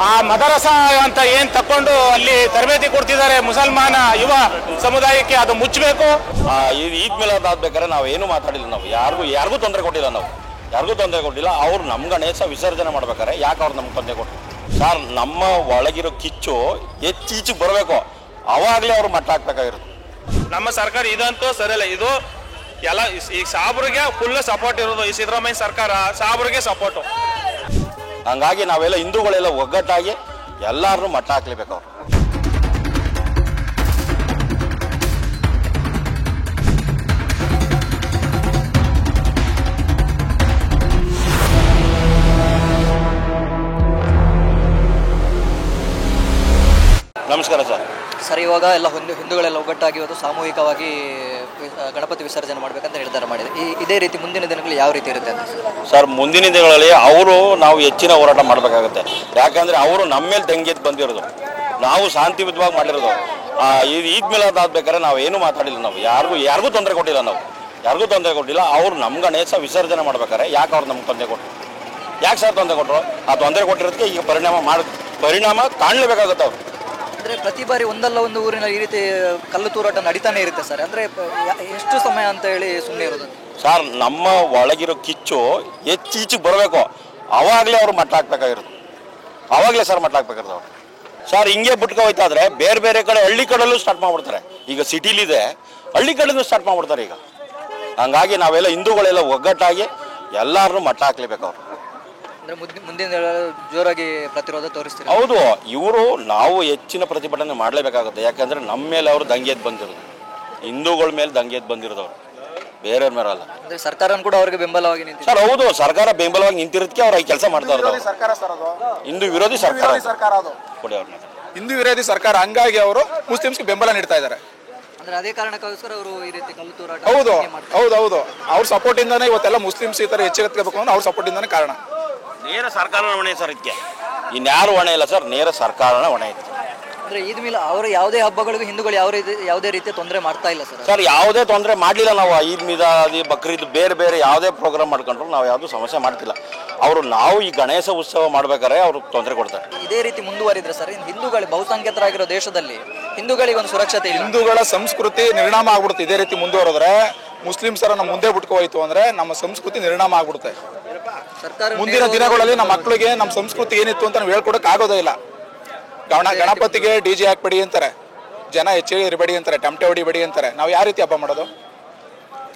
ಆ ಮದರಸ ಅಂತ ಏನ್ ತಕೊಂಡು ಅಲ್ಲಿ ತರಬೇತಿ ಕೊಡ್ತಿದ್ದಾರೆ ಮುಸಲ್ಮಾನ ಯುವ ಸಮುದಾಯಕ್ಕೆ, ಅದು ಮುಚ್ಚಬೇಕು. ಈದ್ ಮಿಲಾದ್ ಆಗ್ಬೇಕಾದ್ರೆ ನಾವು ಏನು ಮಾತಾಡಿಲ್ಲ, ನಾವು ಯಾರಿಗೂ ತೊಂದರೆ ಕೊಟ್ಟಿಲ್ಲ, ಯಾರಿಗೂ ತೊಂದರೆ ಕೊಟ್ಟಿಲ್ಲ. ಅವ್ರು ನಮ್ಮ ಗಣೇಶ ವಿಸರ್ಜನೆ ಮಾಡ್ಬೇಕಾರೆ ಯಾಕೆ ಅವ್ರು ನಮ್ಗೆ ತೊಂದರೆ ಕೊಟ್ಟರು ಸರ್? ನಮ್ಮ ಒಳಗಿರೋ ಕಿಚ್ಚು ಈಚೆಗೆ ಬರಬೇಕು, ಅವಾಗಲೇ ಅವ್ರು ಮಟ್ಟ ಹಾಕ್ಬೇಕಾಗಿರುತ್ತೆ. ನಮ್ಮ ಸರ್ಕಾರ ಇದಂತೂ ಸರಿಯಲ್ಲ. ಇದು ಎಲ್ಲ ಈಗ ಸಾಬ್ರಿಗೆ ಫುಲ್ ಸಪೋರ್ಟ್ ಇರೋದು, ಈ ಸಿದ್ದರಾಮಯ್ಯ ಸರ್ಕಾರ ಸಾಬ್ರಿಗೆ ಸಪೋರ್ಟು. ಹಂಗಾಗಿ ನಾವೆಲ್ಲ ಹಿಂದೂಗಳೆಲ್ಲ ಒಗ್ಗಟ್ಟಾಗಿ ಎಲ್ಲಾರನ್ನೂ ಮಟ್ಟ ಹಾಕ್ಲೇಬೇಕು ಅವ್ರು. ನಮಸ್ಕಾರ ಸರ್, ಇವಾಗ ಎಲ್ಲ ಹಿಂದೂಗಳೆಲ್ಲ ಒಗ್ಗಟ್ಟಾಗಿ ಇವತ್ತು ಸಾಮೂಹಿಕವಾಗಿ ಗಣಪತಿ ವಿಸರ್ಜನೆ ಮಾಡಬೇಕಂತ ನಿರ್ಧಾರ ಮಾಡಿದೆ. ಇದೇ ರೀತಿ ಮುಂದಿನ ದಿನಗಳು ಯಾವ ರೀತಿ ಇರುತ್ತೆ ಅಂತ ಸರ್? ಮುಂದಿನ ದಿನಗಳಲ್ಲಿ ನಾವು ಹೆಚ್ಚಿನ ಹೋರಾಟ ಮಾಡಬೇಕಾಗುತ್ತೆ. ಯಾಕಂದರೆ ಅವರು ನಮ್ಮ ಮೇಲೆ ದಂಗೆದ್ದು ಬಂದಿರೋದು, ನಾವು ಶಾಂತಿಯುತವಾಗಿ ಮಾಡಿರೋದು. ಈದ್ ಮಿಲಾದ್ ಆಗ್ಬೇಕಾದ್ರೆ ನಾವು ಏನು ಮಾತಾಡಿಲ್ಲ, ನಾವು ಯಾರಿಗೂ ತೊಂದರೆ ಕೊಟ್ಟಿಲ್ಲ, ಯಾರಿಗೂ ತೊಂದರೆ ಕೊಟ್ಟಿಲ್ಲ. ಅವ್ರು ನಮ್ಮ ಗಣೇಶ ವಿಸರ್ಜನೆ ಮಾಡ್ಬೇಕಾರೆ ಯಾಕೆ ಅವ್ರು ನಮ್ಗೆ ತೊಂದರೆ ಕೊಟ್ಟರು? ಯಾಕೆ ಸರ್ ತೊಂದರೆ ಕೊಟ್ಟರು? ಆ ತೊಂದರೆ ಕೊಟ್ಟಿರೋದಕ್ಕೆ ಈಗ ಪರಿಣಾಮ ಕಾಣಲೇಬೇಕಾಗುತ್ತೆ ಅವರು. ಅಂದರೆ ಪ್ರತಿ ಬಾರಿ ಒಂದಲ್ಲ ಒಂದು ಊರಿನ ಈ ರೀತಿ ಕಲ್ಲು ತೂರಾಟ ನಡೀತಾನೆ ಇರುತ್ತೆ ಸರ್. ಅಂದರೆ ಎಷ್ಟು ಸಮಯ ಅಂತ ಹೇಳಿ ಸುಮ್ಮನೆ ಇರೋದು ಸರ್? ನಮ್ಮ ಒಳಗಿರೋ ಕಿಚ್ಚು ಈಚೆಗೆ ಬರಬೇಕು, ಅವಾಗಲೇ ಅವ್ರು ಮಟ್ಟ ಹಾಕ್ಬೇಕಾಗಿರೋದು, ಅವಾಗಲೇ ಸರ್ ಮಟ್ಟ ಹಾಕ್ಬೇಕಾಗಿರೋದು ಅವ್ರು. ಸರ್ ಹಿಂಗೆ ಬಿಟ್ಕೊ ಹೋಯ್ತಾ ಇದ್ರೆ ಬೇರೆ ಕಡೆ ಹಳ್ಳಿ ಕಡೆಯಲ್ಲೂ ಸ್ಟಾರ್ಟ್ ಮಾಡ್ಬಿಡ್ತಾರೆ. ಈಗ ಸಿಟಿಲಿದೆ, ಹಳ್ಳಿ ಕಡೆಯೂ ಸ್ಟಾರ್ಟ್ ಮಾಡ್ಬಿಡ್ತಾರೆ ಈಗ. ಹಂಗಾಗಿ ನಾವೆಲ್ಲ ಹಿಂದೂಗಳೆಲ್ಲ ಒಗ್ಗಟ್ಟಾಗಿ ಎಲ್ಲಾರನ್ನೂ ಮಟ್ಟ ಹಾಕ್ಲೇಬೇಕು ಅವ್ರು. ಮುಂದಿನ ಜೋರಾಗಿ ಪ್ರತಿರೋಧ ತೋರಿಸ್ತೀವಿ. ಹೌದು, ನಾವು ಹೆಚ್ಚಿನ ಪ್ರತಿಭಟನೆ ಮಾಡಲೇಬೇಕಾಗುತ್ತೆ. ಯಾಕಂದ್ರೆ ನಮ್ಮ ಮೇಲೆ ಅವರು ದಂಗೆದ್ದು ಬಂದಿರೋದು, ಹಿಂದೂಗಳ ಮೇಲೆ ದಂಗೆದ್ದು ಬಂದಿರೋದು ಅವರು, ಬೇರೆಯವ್ರ ಮೇಲೆ ಅಲ್ಲ. ಅಂದ್ರೆ ಸರ್ಕಾರ ಕೂಡ ಅವ್ರಿಗೆ ಬೆಂಬಲವಾಗಿ ನಿಂತಿದೆ ಸರ್. ಹೌದು, ಸರ್ಕಾರ ಬೆಂಬಲವಾಗಿ ನಿಂತಿರೋದಕ್ಕೆ ಅವ್ರ ಕೆಲಸ ಮಾಡ್ತಾ ಇರೋದು. ಹಿಂದೂ ವಿರೋಧಿ ಸರ್ಕಾರ ಅದು ಕೊಡಿ ಅವ್ರನ್ನ, ಹಿಂದೂ ವಿರೋಧಿ ಸರ್ಕಾರ. ಹಂಗಾಗಿ ಅವರು ಮುಸ್ಲಿಮ್ಸ್ಗೆ ಬೆಂಬಲ ನೀಡ್ತಾ ಇದ್ದಾರೆ. ಅಂದ್ರೆ ಅದೇ ಕಾರಣಕ್ಕೋಸ್ಕರ ಅವರು ಈ ರೀತಿ ಕಲ್ಲು ತೂರಾಟ. ಹೌದು, ಅವ್ರ ಸಪೋರ್ಟ್ ಇಂದಾನೆ ಇವತ್ತೆಲ್ಲ ಮುಸ್ಲಿಮ್ಸ್ ಈ ತರ ಎಚ್ಚೆತ್ತಬೇಕು ಅಂದ್ರೆ ಅವ್ರ ಸಪೋರ್ಟ್ ಇಂದಾನೆ ಕಾರಣ. ನೇರ ಸರ್ಕಾರನ ಹೊಣೆ ಸರ್ ಇದಕ್ಕೆ, ಇನ್ಯಾರು ಹೊಣೆ ಇಲ್ಲ ಸರ್, ನೇರ ಸರ್ಕಾರನ ಹೊಣೆ ಐತೆ. ಅಂದ್ರೆ ಈದ್ ಮಿಲಾದ್ ಅವರು ಯಾವುದೇ ಹಬ್ಬಗಳಿಗೂ ಹಿಂದೂಗಳು ಯಾವುದೇ ರೀತಿಯ ತೊಂದರೆ ಮಾಡ್ತಾ ಇಲ್ಲ ಸರ್. ಸರ್ ಯಾವುದೇ ತೊಂದರೆ ಮಾಡಲಿಲ್ಲ ನಾವು. ಈದ್ ಮಿಲಾದ್, ಬಕ್ರೀದ್ ಬೇರೆ ಯಾವುದೇ ಪ್ರೋಗ್ರಾಮ್ ಮಾಡ್ಕೊಂಡ್ರು ನಾವು ಯಾವುದೂ ಸಮಸ್ಯೆ ಮಾಡ್ತಿಲ್ಲ. ನಾವು ಈ ಗಣೇಶ ಉತ್ಸವ ಮಾಡ್ಬೇಕಾದ್ರೆ ಅವರು ತೊಂದರೆ ಕೊಡ್ತಾರೆ. ಇದೇ ರೀತಿ ಮುಂದುವರಿದ್ರೆ ಸರ್ ಹಿಂದೂಗಳು ಬಹುಸಂಖ್ಯಾತರಾಗಿರೋ ದೇಶದಲ್ಲಿ ಹಿಂದೂಗಳಿಗೆ ಒಂದು ಸುರಕ್ಷತೆ ಇಲ್ಲ. ಹಿಂದೂಗಳ ಸಂಸ್ಕೃತಿ ನಿರ್ನಾಮ ಆಗ್ಬಿಡುತ್ತೆ. ಇದೇ ರೀತಿ ಮುಂದುವರೆದ್ರೆ ಮುಸ್ಲಿಮ್ಸರ ನಮ್ಮ ಮುಂದೆ ಬಿಟ್ಕೋಯ್ತು ಅಂದ್ರೆ ನಮ್ಮ ಸಂಸ್ಕೃತಿ ನಿರ್ನಾಮ ಆಗ್ಬಿಡುತ್ತೆ. ಮುಂದಿನ ದಿನಗಳಲ್ಲಿ ನಮ್ಮ ಮಕ್ಕಳಿಗೆ ನಮ್ಮ ಸಂಸ್ಕೃತಿ ಏನಿತ್ತು ಅಂತ ನಾವು ಹೇಳ್ಕೊಡಕ್ ಆಗೋದೇ ಇಲ್ಲ. ಗಣಪತಿಗೆ DJ ಹಾಕ್ಬೇಡಿ ಅಂತಾರೆ, ಜನ ಹೆಚ್ಚಿಗೆ ಇರಬೇಡಿ ಅಂತಾರೆ, ಟಮಟೆ ಹೊಡಿಬೇಡಿ ಅಂತಾರೆ. ನಾವು ಯಾವ ರೀತಿ ಹಬ್ಬ ಮಾಡೋದು?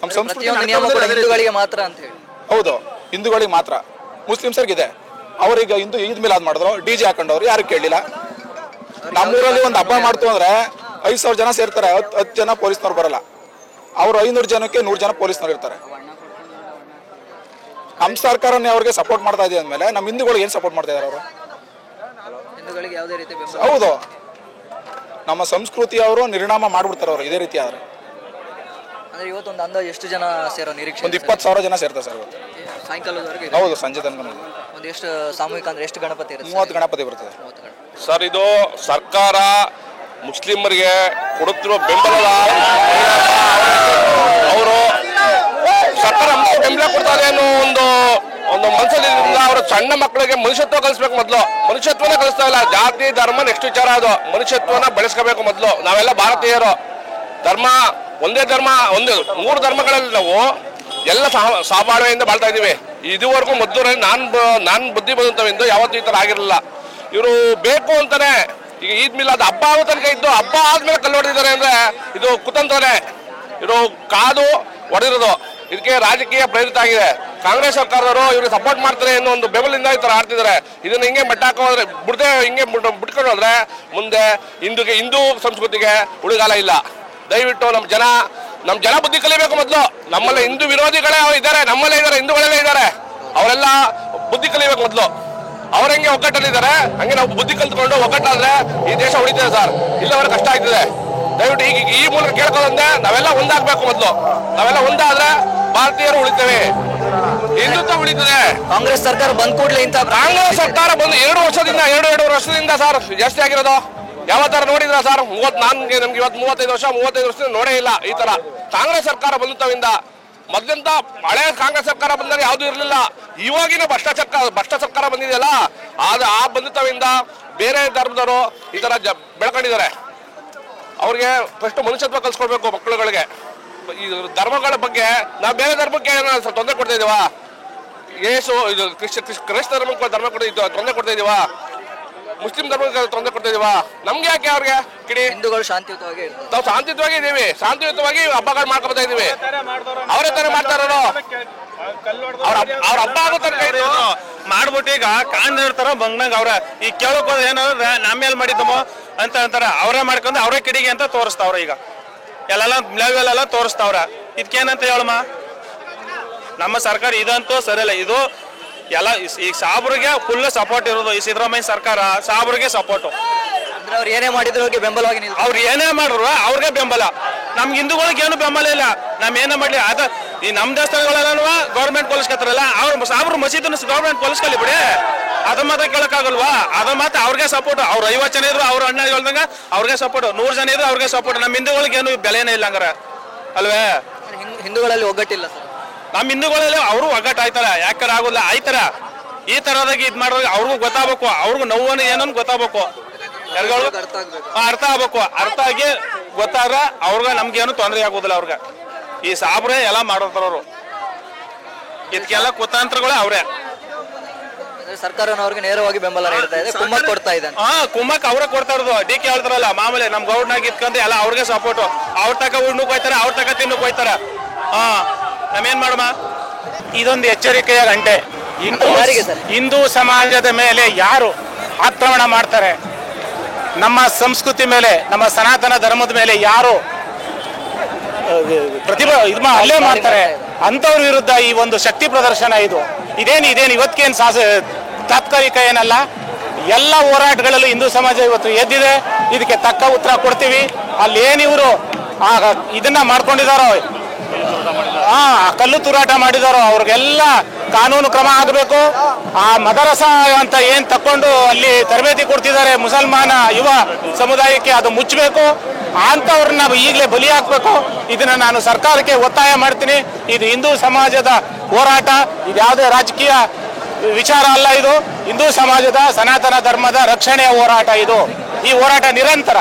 ನಮ್ಮ ಸಂಸ್ಕೃತಿ ಹಿಂದೂಗಳಿಗೆ ಮಾತ್ರ ಅಂತ ಹೇಳಿ. ಹೌದು, ಹಿಂದೂಗಳಿಗೆ ಮಾತ್ರ. ಮುಸ್ಲಿಮ್ಸರ್ಗಿದೆ, ಅವ್ರಿಗೆ ಈದ್ ಮಿಲಾದ್ ಮಾಡಿದ್ರು, DJ ಹಾಕೊಂಡವ್ರು ಯಾರು ಕೇಳಲಿಲ್ಲ. ನಮ್ಮೂರಲ್ಲಿ ಒಂದು ಹಬ್ಬ ಮಾಡ್ತು ಅಂದ್ರೆ 5,000 ಜನ ಸೇರ್ತಾರೆ, 10 ಜನ ಪೊಲೀಸ್ನವ್ರು ಬರಲ್ಲ. ಅವ್ರು 500 ಜನಕ್ಕೆ 100 ಜನ ಪೊಲೀಸ್ನವ್ರು ಇರ್ತಾರೆ. ನಮ್ಮ ಸರ್ಕಾರನೇ ಅವ್ರಿಗೆ ಸಪೋರ್ಟ್ ಮಾಡ್ತಾ ಇದೆ ಅಂದಮೇಲೆ ನಮ್ಮ ಹಿಂದೂಗಳಿಗೆ ಏನು ಸಪೋರ್ಟ್ ಮಾಡ್ತಾ ಇದ್ದಾರೆ ಅವರು? ಹೌದು, ನಮ್ಮ ಸಂಸ್ಕೃತಿ ಅವರು ನಿರ್ನಾಮ ಮಾಡ್ಬಿಡ್ತಾರೆ ಅವರು ಇದೇ ರೀತಿ ಆದ್ರೆ. ಇವತ್ತೊಂದು ಅಂದಾಜು ಎಷ್ಟು ಜನ ಸೇರೋ ನಿರೀಕ್ಷೆ? ಒಂದು 20,000 ಜನ ಸೇರ್ತಾರೆ ಸರ್ ಇವತ್ತು ಸಾಯಂಕಾಲದವರೆಗೆ. ಹೌದು, ಸಂಜೆ ತನಕ. ಒಂದು ಎಷ್ಟು ಸಾಮೂಹಿಕ ಅಂದ್ರೆ ಎಷ್ಟು ಗಣಪತಿ ಇರುತ್ತೆ? 30 ಗಣಪತಿ ಬರ್ತದೆ ಸರ್. ಇದು ಸರ್ಕಾರ ಮುಸ್ಲಿಮರಿಗೆ ಕೊಡುತ್ತಿರುವ ಬೆಂಬಲದ ಅವರು ಸರ್ಕಾರ ಬೆಂಬಲ ಕೊಡ್ತಾರೆ ಅನ್ನೋ ಒಂದು ಮನಸ್ಸಲ್ಲಿ ಅವರು ಸಣ್ಣ ಮಕ್ಕಳಿಗೆ ಮನುಷ್ಯತ್ವ ಕಲಿಸ್ಬೇಕು. ಮೊದಲು ಮನುಷ್ಯತ್ವನೇ ಕಲಿಸ್ತಾ ಇಲ್ಲ. ಜಾತಿ ಧರ್ಮ ನೆಕ್ಸ್ಟ್ ವಿಚಾರ, ಅದು ಮನುಷ್ಯತ್ವನ ಬೆಳೆಸ್ಕೋಬೇಕು ಮೊದಲು. ನಾವೆಲ್ಲ ಭಾರತೀಯರು, ಧರ್ಮ ಒಂದೇ ಧರ್ಮ, 3 ಧರ್ಮಗಳಲ್ಲಿ ನಾವು ಎಲ್ಲ ಸಹಬಾಳ್ವೆಯಿಂದ ಬಾಳ್ತಾ ಇದ್ದೀವಿ. ಇದುವರೆಗೂ ಮೊದಲು ನಾನು ಬುದ್ಧಿ ಬಂದಂತವಿಂದು ಯಾವತ್ತೂ ಈ ಥರ ಆಗಿರಲಿಲ್ಲ. ಇವರು ಬೇಕು ಅಂತಾನೆ ಈಗ ಈದ್ ಮಿಲಾದ್ ಹಬ್ಬ ಆಗೋ ತನಕ ಇದ್ದು, ಹಬ್ಬ ಆದ್ಮೇಲೆ ಕಲ್ಲು ಹೊಡೆದಿದ್ದಾರೆ ಅಂದ್ರೆ ಇದು ಕುತಂತ್ರನೇ. ಇವರು ಕಾದು ಹೊಡೆದಿರೋದು. ಇದಕ್ಕೆ ರಾಜಕೀಯ ಪ್ರೇರಿತ ಆಗಿದೆ. ಕಾಂಗ್ರೆಸ್ ಸರ್ಕಾರದವರು ಇವ್ರಿಗೆ ಸಪೋರ್ಟ್ ಮಾಡ್ತಾರೆ ಅನ್ನೋ ಒಂದು ಬೆಂಬಲಿಂದ ಈ ಥರ ಆಡ್ತಿದ್ದಾರೆ. ಇದನ್ನ ಹಿಂಗೆ ಮಟ್ಟ ಹಾಕೋದ್ರೆ ಹಿಂಗೆ ಬಿಟ್ಕೊಂಡು ಹೋದ್ರೆ ಮುಂದೆ ಹಿಂದೂ ಸಂಸ್ಕೃತಿಗೆ ಉಳಿಗಾಲ ಇಲ್ಲ. ದಯವಿಟ್ಟು ನಮ್ಮ ಜನ ಬುದ್ಧಿ ಕಲಿಬೇಕು ಮೊದಲು. ನಮ್ಮಲ್ಲಿ ಹಿಂದೂ ವಿರೋಧಿಗಳೇ ಇದ್ದಾರೆ, ನಮ್ಮಲ್ಲೇ ಇದ್ದಾರೆ, ಹಿಂದೂಗಳೆಲ್ಲ ಇದ್ದಾರೆ. ಅವರೆಲ್ಲ ಬುದ್ಧಿ ಕಲಿಬೇಕು ಮೊದಲು. ಅವ್ರ ಹೆಂಗೆ ಒಗ್ಗಟ್ಟಲ್ಲಿದ್ದಾರೆ ಹಂಗೆ ನಾವು ಬುದ್ಧಿ ಕಲ್ತ್ಕೊಂಡು ಒಗ್ಗಟ್ಟಾದ್ರೆ ಈ ದೇಶ ಉಳಿತದೆ ಸರ್. ಇಲ್ಲವರೆ ಕಷ್ಟ ಆಗ್ತದೆ. ದಯವಿಟ್ಟು ಈ ಮೂಲಕ ಕೇಳ್ಕೊಳ್ಳೋದಂದ್ರೆ ನಾವೆಲ್ಲ ಒಂದಾಗಬೇಕು ಮೊದಲು. ನಾವೆಲ್ಲ ಒಂದಾದ್ರೆ ಭಾರತೀಯರು ಉಳಿತೇವೆ, ಹಿಂದುತ್ವ ಉಳಿತದೆ. ಕಾಂಗ್ರೆಸ್ ಸರ್ಕಾರ ಬಂದ್ ಕೂಡಲೇ ಇಂಥ ಕಾಂಗ್ರೆಸ್ ಸರ್ಕಾರ ಬಂದು 2 ವರ್ಷದಿಂದ ಸರ್ ಜಾಸ್ತಿ ಆಗಿರೋದು. ಯಾವ ತರ ನೋಡಿದ್ರ ಸರ್? ನಮ್ಗೆ ಇವತ್ತು 35 ವರ್ಷದಿಂದ ನೋಡೇ ಇಲ್ಲ ಈ ತರ. ಕಾಂಗ್ರೆಸ್ ಸರ್ಕಾರ ಬಂದಿದ್ದರಿಂದ ಮೊದಲಿಂದ ಹಳೆ ಕಾಂಗ್ರೆಸ್ ಸರ್ಕಾರ ಬಂದಾಗ ಯಾವ್ದು ಇರಲಿಲ್ಲ. ಇವಾಗಿನ ಭ್ರಷ್ಟ ಸರ್ಕಾರ ಬಂದಿದೆಯಲ್ಲ, ಆ ಬಂಧಿತವಿಂದ ಬೇರೆ ಧರ್ಮದವರು ಈ ತರ ಬೆಳ್ಕೊಂಡಿದ್ದಾರೆ. ಅವ್ರಿಗೆ ಫಸ್ಟ್ ಮನುಷ್ಯತ್ವ ಕಲ್ಸ್ಕೊಡ್ಬೇಕು ಮಕ್ಕಳುಗಳಿಗೆ. ಈ ಧರ್ಮಗಳ ಬಗ್ಗೆ ನಾವು ಬೇರೆ ಧರ್ಮಕ್ಕೆ ತೊಂದರೆ ಕೊಡ್ತಾ ಇದೀವ? ಇದು ಕ್ರೈಸ್ತ ಧರ್ಮಕ್ಕೆ ತೊಂದರೆ ಕೊಡ್ತಾ ಇದೀವ? ಮುಸ್ಲಿಂ ಧರ್ಮಕ್ಕೆ ತೊಂದರೆ ಕೊಡ್ತಾ ಇದೀವ? ನಮ್ಗೆ ಯಾಕೆ ಅವ್ರಿಗೆ ಕಿಡಿ? ಹಿಂದೂಗಳು ಶಾಂತಿಯುತವಾಗಿ ನಾವು ಶಾಂತಿಯುತವಾಗಿ ಇದೀವಿ, ಶಾಂತಿಯುತವಾಗಿ ಹಬ್ಬಗಳು ಮಾಡ್ಕೊತಾ ಇದೀವಿ. ಅವರೇ ತರ ಮಾಡ್ತಾರೋ ಅವ್ರ ಹಬ್ಬ ಆಗೋ ತನಕ ಇದು ಮಾಡ್ಬಿಟ್ಟು ಈಗ ಕಾಣ್ದಿರ್ತಾರ ಬಂಗ್ನಂಗ ಅವ್ರ ಈಗ ಕೇಳಕ್ ಹೋದ ಏನಾದ್ರೆ ನಮ್ಮೇಲ್ ಮಾಡಿದ್ದಮೋ ಅಂತ ಅಂತಾರ. ಅವರೇ ಮಾಡ್ಕೊಂಡು ಅವರೇ ಕಿಡಿಗೆ ಅಂತ ತೋರಿಸ್ತಾವ್ರ. ಈಗ ಎಲ್ಲೆಲ್ಲ ತೋರಿಸ್ತಾವ್ರ. ಇದಕ್ಕೇನಂತ ಹೇಳಮ್ಮ? ನಮ್ಮ ಸರ್ಕಾರ ಇದಂತೂ ಸರಿಯಲ್ಲ. ಇದು ಎಲ್ಲ ಈಗ ಸಾಬ್ರಿಗೆ ಫುಲ್ ಸಪೋರ್ಟ್ ಇರೋದು. ಈ ಸಿದ್ದರಾಮಯ್ಯ ಸರ್ಕಾರ ಸಾಬ್ರಿಗೆ ಸಪೋರ್ಟು. ಅಂದ್ರೆ ಅವ್ರು ಏನೇ ಮಾಡಿದ್ರು ಅವ್ರಿಗೆ ಬೆಂಬಲವಾಗಿ ಅವ್ರು ಏನೇ ಮಾಡ್ರು ಅವ್ರಿಗೆ ಬೆಂಬಲ. ನಮ್ಗೆ ಹಿಂದೂಗಳಿಗೆ ಏನು ಬೆಂಬಲ ಇಲ್ಲ. ನಮ್ ಏನೇ ಮಾಡ್ಲಿ ಅದ ಈ ನಮ್ ದೇವಸ್ಥಾನಗಳೆಲ್ಲ ಗೌರ್ಮೆಂಟ್ ಪೊಲೀಸ್ಕತ್ತಾರಲ್ಲ, ಅವ್ರು ಸಾಬ್ರು ಮಸೀದನ್ನು ಗೌರ್ಮೆಂಟ್ ಪೊಲೀಸ್ಕಲ್ಲಿ ಬಿಡಿ. ಅದ ಮಾತ್ರ ಕೇಳಕ್ಕಾಗಲ್ವಾ? ಅದ ಮಾತ್ರ ಅವ್ರಿಗೆ ಸಪೋರ್ಟ್. ಅವ್ರು 50 ಜನ ಇದ್ರು, ಅವ್ರ ಅಣ್ಣ ಹೇಳ್ದಂಗ ಅವ್ರಿಗೆ ಸಪೋರ್ಟ್. 100 ಜನ ಇದ್ರು ಅವ್ರಿಗೆ ಸಪೋರ್ಟ್. ನಮ್ಮ ಹಿಂದೂಗಳಿಗೆ ಏನು ಬೆಲೆನೇ ಇಲ್ಲ ಹಂಗಾರ ಅಲ್ವೇ? ಹಿಂದೂಗಳಲ್ಲಿ ಒಗ್ಗಟ್ಟಿಲ್ಲ ಸರ್. ನಮ್ಮ ಹಿಂದೂಗಳಲ್ಲಿ ಅವರು ಒಗ್ಗಟ್ಟು ಆಯ್ತಾರ, ಯಾಕಂದ್ರೆ ಆಗೋಲ್ಲ ಆಯ್ತಾರ. ಈ ತರದಾಗಿ ಇದ್ ಮಾಡೋದು ಅವ್ರಿಗೂ ಗೊತ್ತಾಗಬೇಕು. ಅವ್ರಿಗೂ ನೋವನ್ನು ಏನನ್ನು ಗೊತ್ತಾಗಬೇಕು, ಅರ್ಥ ಆಗ್ಬೇಕು. ಅರ್ಥ ಆಗಿ ಗೊತ್ತಾಗ ಅವ್ರಿಗ ನಮ್ಗೇನು ತೊಂದರೆ ಆಗೋದಿಲ್ಲ. ಅವ್ರಿಗೆ ಈ ಸಾಬ್ರೆ ಎಲ್ಲ ಮಾಡೋತಾರ ಅವರು. ಇದಕ್ಕೆಲ್ಲ ಕುತಂತ್ರಗಳು ಅವ್ರೆ. ಸರ್ಕಾರನವ್ರಿಗೆ ನೇರವಾಗಿ ಬೆಂಬಲ ನೀಡ್ತಾ ಇದೆ, ಕುಮ್ಮಕ್ ಕೊಡ್ತಾ ಇದೆ. ಕುಮ್ಮಕ್ ಅವ್ರೆ ಕೊಡ್ತಾ ಇರೋದು. ಡಿ.ಕೆ ಹೇಳ್ತಾರಲ್ಲ ಮಾಮೂಲಿ ನಮ್ ಗೌಡ್ನಾಗ ಇತ್ಕೊಂಡು ಎಲ್ಲ ಅವ್ರಿಗೆ ಸಪೋರ್ಟು. ಅವ್ರ ತಕ ಉಣ್ಣಕ್ ಹೋಯ್ತಾರ, ಅವ್ರ ತಕ ತಿನ್ನಕ್ ಹೋಯ್ತಾರ. ನಾವೇನ್ ಮಾಡಮ್ಮ? ಇದೊಂದು ಎಚ್ಚರಿಕೆಯ ಗಂಟೆ. ಹಿಂದೂ ಸಮಾಜದ ಮೇಲೆ ಯಾರು ಆಕ್ರಮಣ ಮಾಡ್ತಾರೆ, ನಮ್ಮ ಸಂಸ್ಕೃತಿ ಮೇಲೆ, ನಮ್ಮ ಸನಾತನ ಧರ್ಮದ ಮೇಲೆ ಯಾರು ಹಲ್ಲೆ ಮಾಡ್ತಾರೆ ಅಂತವ್ರ ವಿರುದ್ಧ ಈ ಒಂದು ಶಕ್ತಿ ಪ್ರದರ್ಶನ ಇದೇನು ಇವತ್ತೇನು ತಾತ್ಕಾಲಿಕ ಏನಲ್ಲ. ಎಲ್ಲ ಹೋರಾಟಗಳಲ್ಲೂ ಹಿಂದೂ ಸಮಾಜ ಇವತ್ತು ಎದ್ದಿದೆ. ಇದಕ್ಕೆ ತಕ್ಕ ಉತ್ತರ ಕೊಡ್ತೀವಿ. ಅಲ್ಲಿ ಏನಿವರು ಇದನ್ನ ಮಾಡ್ಕೊಂಡಿದಾರೋ, ಕಲ್ಲು ತೂರಾಟ ಮಾಡಿದಾರೋ ಅವ್ರಿಗೆಲ್ಲ ಕಾನೂನು ಕ್ರಮ ಆಗಬೇಕು. ಆ ಮದರಸ ಅಂತ ಏನ್ ತಕೊಂಡು ಅಲ್ಲಿ ತರಬೇತಿ ಕೊಡ್ತಿದ್ದಾರೆ ಮುಸಲ್ಮಾನ ಯುವ ಸಮುದಾಯಕ್ಕೆ, ಅದು ಮುಚ್ಚಬೇಕು. ಅಂತವ್ರನ್ನ ನಾವು ಈಗಲೇ ಬಲಿ ಹಾಕ್ಬೇಕು. ಇದನ್ನ ನಾನು ಸರ್ಕಾರಕ್ಕೆ ಒತ್ತಾಯ ಮಾಡ್ತೀನಿ. ಇದು ಹಿಂದೂ ಸಮಾಜದ ಹೋರಾಟ, ಇದು ಯಾವುದೇ ರಾಜಕೀಯ ವಿಚಾರ ಅಲ್ಲ. ಇದು ಹಿಂದೂ ಸಮಾಜದ ಸನಾತನ ಧರ್ಮದ ರಕ್ಷಣೆಯ ಹೋರಾಟ. ಈ ಹೋರಾಟ ನಿರಂತರ.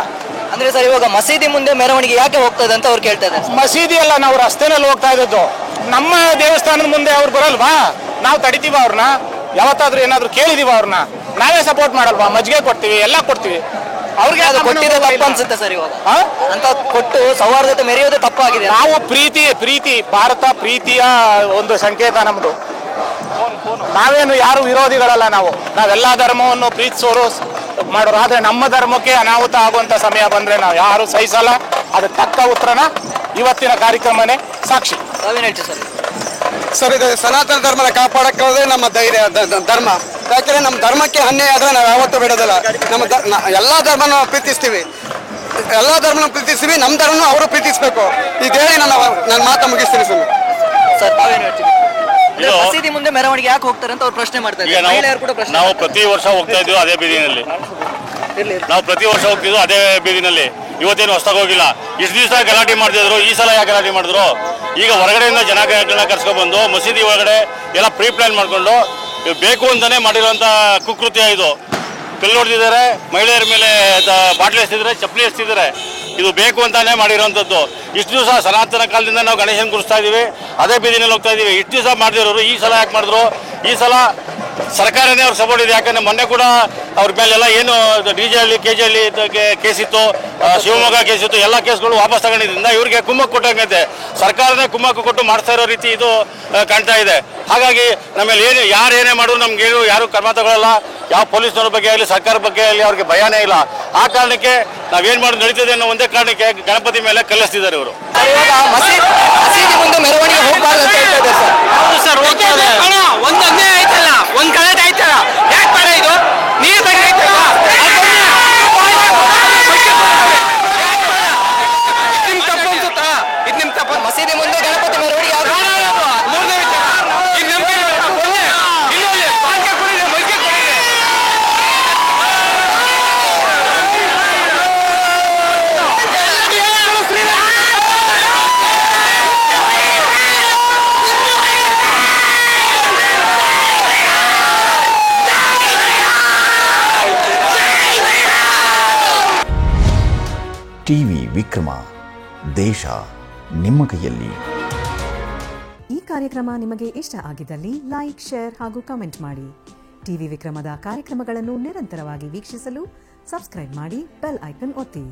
ಅಂದ್ರೆ ಸರ್, ಇವಾಗ ಮಸೀದಿ ಮುಂದೆ ಮೆರವಣಿಗೆ ಯಾಕೆ ಹೋಗ್ತಾ ಇದೆ ಅಂತ ಅವ್ರು ಕೇಳ್ತಾ ಇದ್ದಾರೆ. ಮಸೀದಿ ಅಲ್ಲ, ನಾವು ರಸ್ತೆನಲ್ಲಿ ಹೋಗ್ತಾ ಇದ್ದದ್ದು. ನಮ್ಮ ದೇವಸ್ಥಾನದ ಮುಂದೆ ಅವ್ರು ಬರಲ್ವಾ? ನಾವು ತಡಿತೀವ ಅವ್ರನ್ನ? ಯಾವತ್ತಾದ್ರೂ ಏನಾದ್ರು ಕೇಳಿದೀವ ಅವ್ರನ್ನ? ನಾವೇ ಸಪೋರ್ಟ್ ಮಾಡಲ್ವಾ? ಮಜ್ಜಿಗೆ ಕೊಡ್ತೀವಿ, ಎಲ್ಲ ಕೊಡ್ತೀವಿ. ಅವ್ರಿಗೆ ಅದು ಕೊಟ್ಟಿರೋ ತಪ್ಪು ಅನ್ಸುತ್ತೆ ಸರ್. ಇವಾಗ ಅಂತ ಕೊಟ್ಟು ಸೌಹಾರ್ದತೆ ಮೆರೆಯೋದೇ ತಪ್ಪಾಗಿದೆ. ನಾವು ಪ್ರೀತಿ ಭಾರತ ಪ್ರೀತಿಯ ಒಂದು ಸಂಕೇತ ನಮ್ದು. ನಾವೇನು ಯಾರು ವಿರೋಧಿಗಳಲ್ಲ. ನಾವೆಲ್ಲ ಧರ್ಮವನ್ನು ಪ್ರೀತಿಸೋರು ಮಾಡೋರು. ಆದ್ರೆ ನಮ್ಮ ಧರ್ಮಕ್ಕೆ ಅನಾಹುತ ಆಗುವಂತ ಸಮಯ ಬಂದ್ರೆ ನಾವು ಯಾರು ಸಹಿಸಲ್ಲ. ಅದಕ್ಕೆ ತಕ್ಕ ಉತ್ತರನ ಇವತ್ತಿನ ಕಾರ್ಯಕ್ರಮನೇ ಸಾಕ್ಷಿ. ನಾವೇನು ಹೇಳ್ತೀವಿ ಸರ್? ಸರ್, ಇದು ಸನಾತನ ಧರ್ಮನ ಕಾಪಾಡಕ್ಕೆ ನಮ್ಮ ಧೈರ್ಯ ಧರ್ಮ. ಯಾಕಂದ್ರೆ ನಮ್ಮ ಧರ್ಮಕ್ಕೆ ಅನ್ಯಾಯ ಆದ್ರೆ ನಾವು ಯಾವತ್ತೂ ಬಿಡೋದಿಲ್ಲ. ಎಲ್ಲ ಧರ್ಮನ ಪ್ರೀತಿಸ್ತೀವಿ, ನಮ್ಮ ಧರ್ಮನ ಅವರು ಪ್ರೀತಿಸ್ಬೇಕು. ಈಗ ಹೇಳಿ ನನ್ನ ಮಾತು ಮುಗಿಸ್ತೀನಿ ಸರ್. ತಾವೇನು ಹೇಳ್ತೀವಿ? ಮಸೀದಿ ಮುಂದೆ ಮೆರವಣಿಗೆ ಯಾಕೆ ಹೋಗ್ತಾರೆ ಅಂತ ಅವ್ರು ಪ್ರಶ್ನೆ ಮಾಡ್ತಾ ಇದ್ದಾರೆ. ನಾವು ಪ್ರತಿ ವರ್ಷ ಹೋಗ್ತಾ ಇದ್ವಿ ಅದೇ ಬೀದಿನಲ್ಲಿ. ಇವತ್ತೇನು ಹೊಸದಾಗಿ ಹೋಗಿಲ್ಲ. ಇಷ್ಟು ದಿವಸ ಗಲಾಟೆ ಮಾಡ್ತಿದ್ರು, ಈ ಸಲ ಯಾಕೆ ಗಲಾಟೆ ಮಾಡಿದ್ರು? ಈಗ ಹೊರಗಡೆಯಿಂದ ಜನಗಳನ್ನ ಕರ್ಸ್ಕೊಬಂದು ಮಸೀದಿ ಒಳಗಡೆ ಎಲ್ಲ ಪ್ರೀ ಪ್ಲಾನ್ ಮಾಡಿಕೊಂಡು ಬೇಕು ಅಂತಾನೆ ಮಾಡಿರುವಂಥ ಕುಕೃತ್ಯ ಇದು. ಕಲ್ಲು ಹೊಡೆದಿದ್ದಾರೆ, ಮಹಿಳೆಯರ ಮೇಲೆ ಬಾಟ್ಲಿ ಎಸ್ತಿದ್ದಾರೆ, ಚಪ್ಪಲಿ ಎಸ್ತಿದ್ದಾರೆ. ಇದು ಬೇಕು ಅಂತಾನೆ ಮಾಡಿರೋಂಥದ್ದು. ಇಷ್ಟು ದಿವಸ ಸನಾತನ ಕಾಲದಿಂದ ನಾವು ಗಣೇಶನ ಕೂರಿಸ್ತಾ ಇದ್ದೀವಿ, ಅದೇ ಬೀದಿನಲ್ಲಿ ಹೋಗ್ತಾ ಇದ್ದೀವಿ. ಇಷ್ಟು ದಿವಸ ಮಾಡ್ತಿರೋರು ಈ ಸಲ ಯಾಕೆ ಮಾಡಿದ್ರು? ಈ ಸಲ ಸರ್ಕಾರನೇ ಅವ್ರು ಸಪೋರ್ಟ್ ಇದೆ. ಯಾಕಂದರೆ ಮೊನ್ನೆ ಕೂಡ ಅವ್ರ ಮೇಲೆಲ್ಲ ಏನು DJ ಹಳ್ಳಿ KG ಹಳ್ಳಿ ಕೇಸಿತ್ತು, ಶಿವಮೊಗ್ಗ ಕೇಸಿತ್ತು, ಎಲ್ಲ ಕೇಸ್ಗಳು ವಾಪಸ್ ತಗೊಂಡಿದ್ದರಿಂದ ಇವ್ರಿಗೆ ಕುಮ್ಮಕ್ಕು ಕೊಟ್ಟಂಗೈತೆ. ಸರ್ಕಾರನೇ ಕುಮ್ಮಕ್ಕು ಕೊಟ್ಟು ಮಾಡಿಸ್ತಾ ಇರೋ ರೀತಿ ಇದು ಕಾಣ್ತಾ ಇದೆ. ಹಾಗಾಗಿ ನಮ್ಮಲ್ಲಿ ಯಾರೇನೇ ಮಾಡಿದ್ರು ನಮ್ಗೇನು ಯಾರು ಕ್ರಮ ತಗೊಳ್ಳಲ್ಲ. ಯಾವ ಪೊಲೀಸ್ನವ್ರ ಬಗ್ಗೆ ಆಗಲಿ, ಸರ್ಕಾರ ಬಗ್ಗೆ ಆಗಲಿ ಅವ್ರಿಗೆ ಭಯನೇ ಇಲ್ಲ. ಆ ಕಾರಣಕ್ಕೆ ನಾವೇನು ಮಾಡೋದು ನಡೀತದೆ ಅನ್ನೋ ಒಂದೇ ಕಾರಣಕ್ಕೆ ಗಣಪತಿ ಮೇಲೆ ಕಲಿಸ್ತಿದ್ದಾರೆ ಇವರು. ಮಸೀದಿ ಮುಂದೆ ಮೆರವಣಿಗೆ ಹೋಗಬಾರ್ದು ಅಂತ ಹೇಳ್ತಾ ಇದ್ದಾರೆ ಸರ್. ಒಂದು ಅನ್ಯಾಯ ಆಯ್ತಲ್ಲ, ಒಂದು ಗಲಾಟೆ ಆಯ್ತಲ್ಲ, ಯಾಕೆ ಬೇಡ? ಇದು ನೀರು ಬಗ್ಗೆ ಆಯ್ತಲ್ಲ, ನಿಮ್ ತಪ್ಪು ಅನ್ಸುತ್ತಾ? ಇದು ನಿಮ್ ತಪ್ಪು. ಮಸೀದಿ ಮುಂದೆ ಗಣಪತಿ ಮೆರವಣಿಗೆ ಮೂರನೇ ವಿಚಾರ, ಇದು ನಮ್ಗೆ ಟಿವಿ ವಿಕ್ರಮ, ದೇಶ ನಿಮ್ಮ ಕೈಯಲ್ಲಿ. ಈ ಕಾರ್ಯಕ್ರಮ ನಿಮಗೆ ಇಷ್ಟ ಆಗಿದ್ದಲ್ಲಿ ಲೈಕ್, ಶೇರ್ ಹಾಗೂ ಕಮೆಂಟ್ ಮಾಡಿ. ಟಿವಿ ವಿಕ್ರಮದ ಕಾರ್ಯಕ್ರಮಗಳನ್ನು ನಿರಂತರವಾಗಿ ವೀಕ್ಷಿಸಲು ಸಬ್ಸ್ಕ್ರೈಬ್ ಮಾಡಿ, ಬೆಲ್ ಐಕನ್ ಒತ್ತಿ.